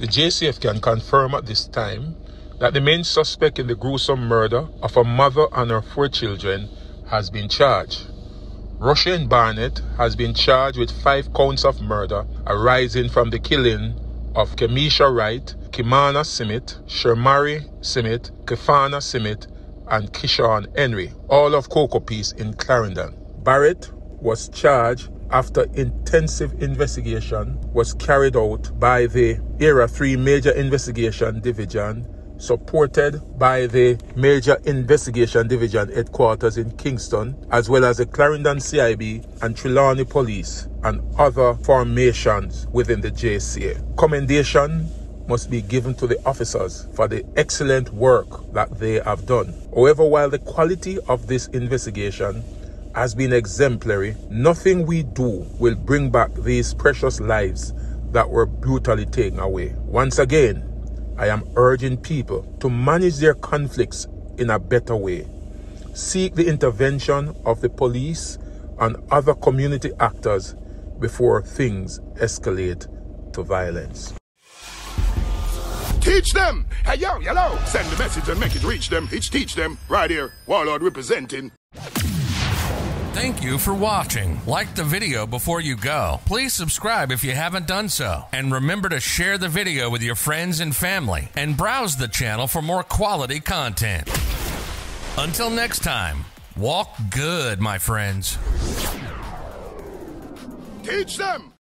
The JCF can confirm at this time that the main suspect in the gruesome murder of a mother and her 4 children has been charged. Rushane Barnett has been charged with 5 counts of murder arising from the killing of Kemisha Wright, Kimana Simit, Shermari Simit, Kefana Simit, and Kishan Henry, all of Cocoa Peace in Clarendon. Barrett was charged after intensive investigation was carried out by the Area 3 Major Investigation Division, supported by the Major Investigation Division headquarters in Kingston, as well as the Clarendon CIB and Trelawney Police and other formations within the JCA. Commendation must be given to the officers for the excellent work that they have done. However, while the quality of this investigation has been exemplary, nothing we do will bring back these precious lives that were brutally taken away. Once again, I am urging people to manage their conflicts in a better way. Seek the intervention of the police and other community actors before things escalate to violence. Teach them! Hey, yo, hello! Send the message and make it reach them. It's teach them. Right here, Warlord representing. Thank you for watching. Like the video before you go. Please subscribe if you haven't done so. And remember to share the video with your friends and family. And browse the channel for more quality content. Until next time, walk good, my friends. Teach them!